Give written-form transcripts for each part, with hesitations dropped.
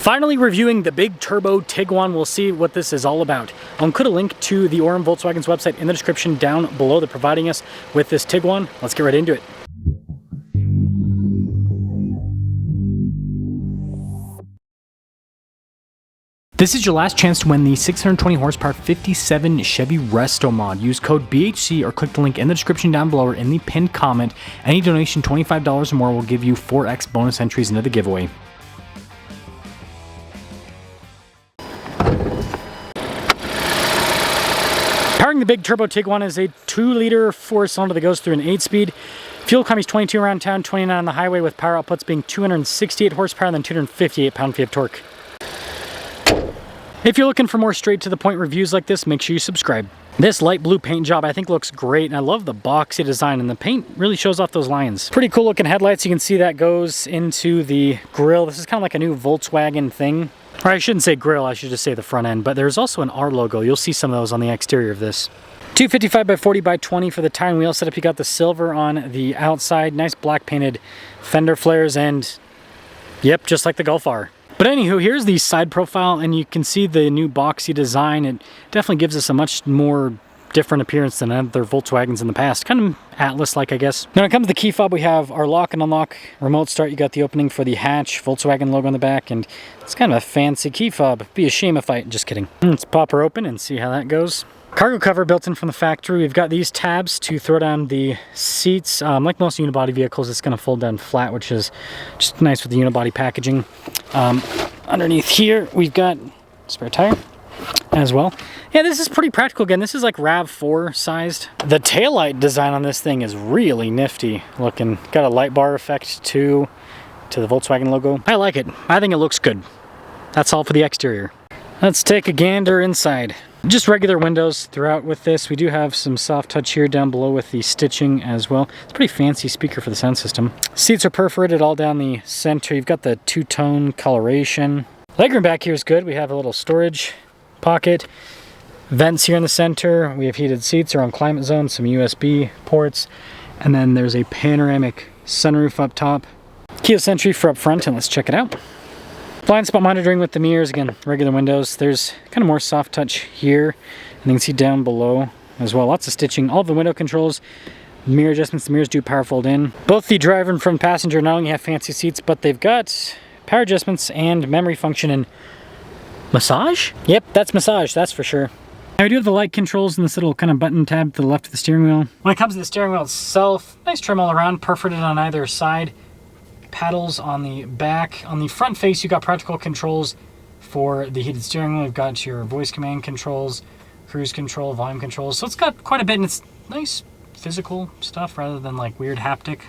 Finally reviewing the big turbo Tiguan. We'll see what this is all about. I'll include a link to the Orem Volkswagen's website in the description down below. They're providing us with this Tiguan. Let's get right into it. This is your last chance to win the 620 horsepower 57 Chevy Resto mod. Use code BHC or click the link in the description down below or in the pinned comment. Any donation $25 or more will give you 4x bonus entries into the giveaway. Powering the big turbo Tiguan is a 2-liter 4-cylinder that goes through an 8-speed. Fuel economy is 22 around town, 29 on the highway, with power outputs being 268 horsepower and then 258 pound-feet of torque. If you're looking for more straight-to-the-point reviews like this, make sure you subscribe. This light blue paint job I think looks great, and I love the boxy design, and the paint really shows off those lines. Pretty cool looking headlights. You can see that goes into the grille. This is kind of like a new Volkswagen thing. Or I shouldn't say grille, I should just say the front end, but there's also an R logo. You'll see some of those on the exterior of this. 255 by 40 by 20 for the tire and wheel setup. You got the silver on the outside, nice black painted fender flares, and yep, just like the Golf R. But anywho, here's the side profile, and you can see the new boxy design. It definitely gives us a much more different appearance than other Volkswagens in the past. Kind of Atlas-like, I guess. Now, when it comes to the key fob, we have our lock and unlock remote start. You got the opening for the hatch, Volkswagen logo on the back, and it's kind of a fancy key fob. Be a shame if I... just kidding. Let's pop her open and see how that goes. Cargo cover built in from the factory. We've got these tabs to throw down the seats. Like most unibody vehicles, it's going to fold down flat, which is just nice with the unibody packaging. Underneath here, we've got spare tire as well. Yeah, this is pretty practical. Again, this is like RAV4 sized. The taillight design on this thing is really nifty looking. Got a light bar effect too, to the Volkswagen logo. I like it. I think it looks good. That's all for the exterior. Let's take a gander inside. Just regular windows throughout with this. We do have some soft touch here down below with the stitching as well. It's a pretty fancy speaker for the sound system. Seats are perforated all down the center. You've got the two-tone coloration. Legroom back here is good. We have a little storage pocket. Vents here in the center. We have heated seats, our own climate zone, some USB ports, and then there's a panoramic sunroof up top. Keyless entry for up front, and let's check it out. Blind spot monitoring with the mirrors, again, regular windows. There's kind of more soft touch here, and you can see down below as well. Lots of stitching. All the window controls, mirror adjustments, the mirrors do power fold in. Both the driver and front passenger not only have fancy seats, but they've got power adjustments and memory function and massage? Yep, that's massage, that's for sure. Now we do have the light controls and this little kind of button tab to the left of the steering wheel. When it comes to the steering wheel itself, nice trim all around, perforated on either side. Paddles on the back. On the front face, you got practical controls for the heated steering wheel. You've got your voice command controls, cruise control, volume controls. So it's got quite a bit, and it's nice physical stuff rather than like weird haptic.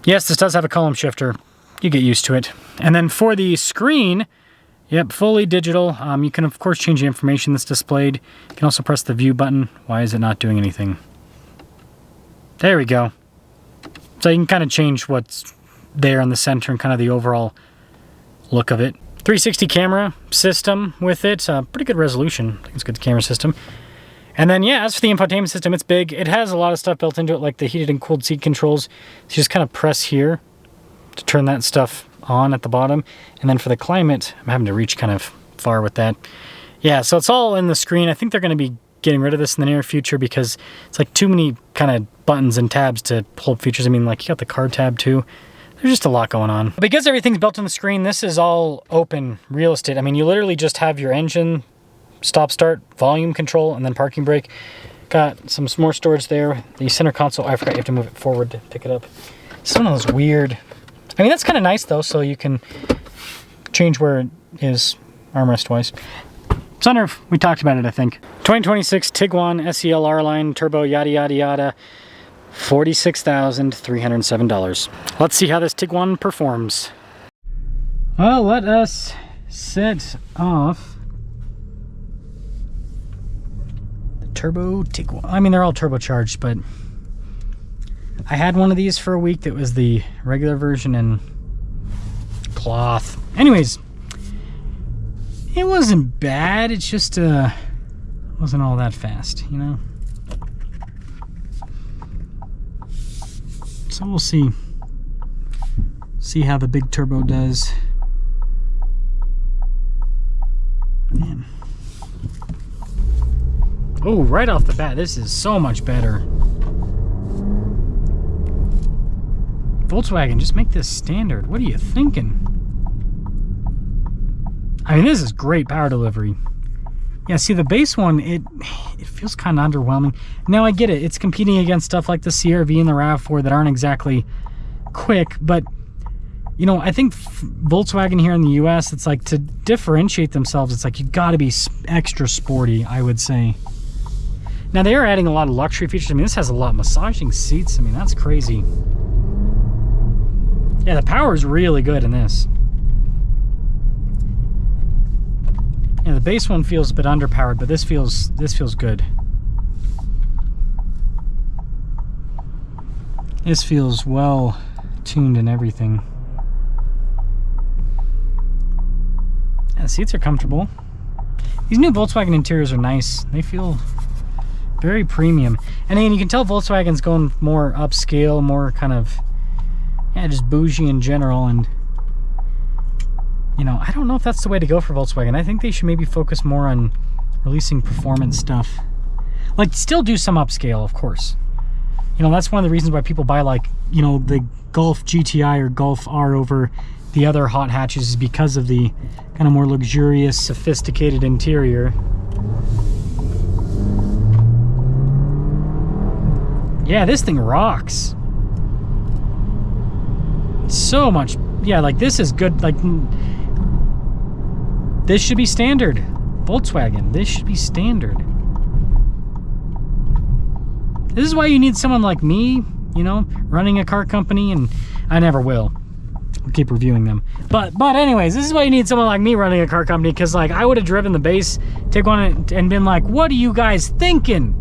Yes, this does have a column shifter. You get used to it. And then for the screen, yep, fully digital. You can of course change the information that's displayed. You can also press the view button. Why is it not doing anything? There we go. So you can kind of change what's there in the center and kind of the overall look of it. 360 camera system with it. Pretty good resolution. I think it's a good camera system. And then yeah, as for the infotainment system, it's big. It has a lot of stuff built into it, like the heated and cooled seat controls. So you just kind of press here to turn that stuff on at the bottom. And then for the climate, I'm having to reach kind of far with that. Yeah, so it's all in the screen. I think they're going to be getting rid of this in the near future because it's like too many kind of buttons and tabs to pull up features. I mean, like you got the car tab too. There's just a lot going on. Because everything's built on the screen, this is all open real estate. I mean, you literally just have your engine, stop start, volume control, and then parking brake. Got some more storage there. The center console, I forgot you have to move it forward to pick it up. It's one of those weird... I mean, that's kind of nice though, so you can change where it is armrest-wise. Sunroof, we talked about it, I think. 2026 Tiguan SEL R-Line Turbo, yada yada yada. $46,307. Let's see how this Tiguan performs. Well, let us set off the turbo Tiguan. I mean, they're all turbocharged, but I had one of these for a week that was the regular version in cloth. Anyways, it wasn't bad. It's just wasn't all that fast, you know? So we'll see how the big turbo does. Oh, right off the bat, this is so much better. Volkswagen, just make this standard. What are you thinking? I mean, this is great power delivery. Yeah, see, the base one, it feels kind of underwhelming. Now, I get it. It's competing against stuff like the CR-V and the RAV4 that aren't exactly quick, but, you know, I think Volkswagen here in the US, it's like, to differentiate themselves, it's like you got to be extra sporty, I would say. Now, they are adding a lot of luxury features. I mean, this has a lot of massaging seats. I mean, that's crazy. Yeah, the power is really good in this. Yeah, the base one feels a bit underpowered, but this feels good. This feels well tuned and everything. Yeah, the seats are comfortable. These new Volkswagen interiors are nice. They feel very premium. And again, you can tell Volkswagen's going more upscale, more kind of, yeah, just bougie in general. And, you know, I don't know if that's the way to go for Volkswagen. I think they should maybe focus more on releasing performance stuff. Like, still do some upscale, of course. You know, that's one of the reasons why people buy, like, you know, the Golf GTI or Golf R over the other hot hatches, is because of the kind of more luxurious, sophisticated interior. Yeah, this thing rocks. So much. Yeah, like, this is good. Like, this should be standard. Volkswagen, this should be standard. This is why you need someone like me, you know, running a car company, and I never will. I'll keep reviewing them. But anyways, this is why you need someone like me running a car company, because, like, I would have driven the base Tiguan and been like, what are you guys thinking?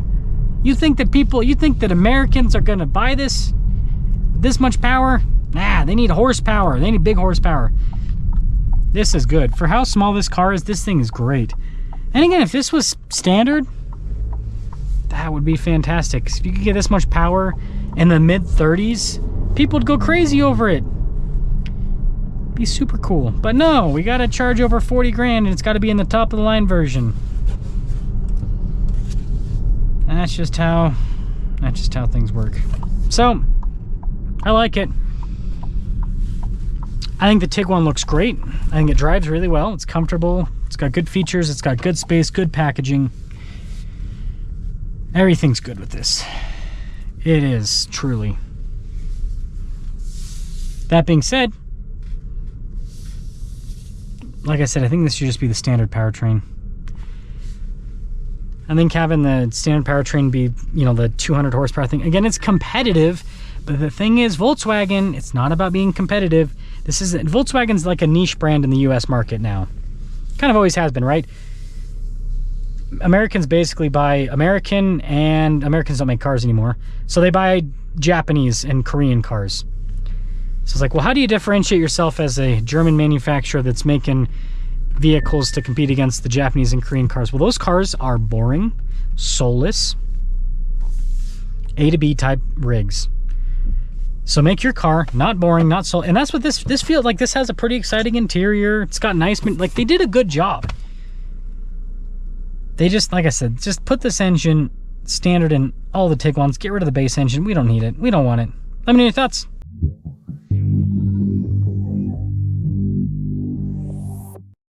You think that Americans are gonna buy this much power? Nah, they need horsepower. They need big horsepower. This is good. For how small this car is, this thing is great. And again, if this was standard, that would be fantastic. If you could get this much power in the mid-30s, people would go crazy over it. Be super cool. But no, we gotta charge over 40 grand, and it's gotta be in the top of the line version. And that's just how things work. So, I like it. I think the Tiguan looks great. I think it drives really well. It's comfortable. It's got good features. It's got good space, good packaging. Everything's good with this. It is, truly. That being said, like I said, I think this should just be the standard powertrain. I think having the standard powertrain be, you know, the 200 horsepower thing. Again, it's competitive, but the thing is, Volkswagen, it's not about being competitive. Volkswagen's like a niche brand in the US market now. Kind of always has been, right? Americans basically buy American, and Americans don't make cars anymore. So they buy Japanese and Korean cars. So it's like, well, how do you differentiate yourself as a German manufacturer that's making vehicles to compete against the Japanese and Korean cars? Well, those cars are boring, soulless, A to B type rigs. So make your car not boring, not soul, and that's what this feels like. This has a pretty exciting interior. It's got nice, like, they did a good job. They just, like I said, just put this engine standard in all the Tiguans. Get rid of the base engine. We don't need it. We don't want it. Let me know your thoughts.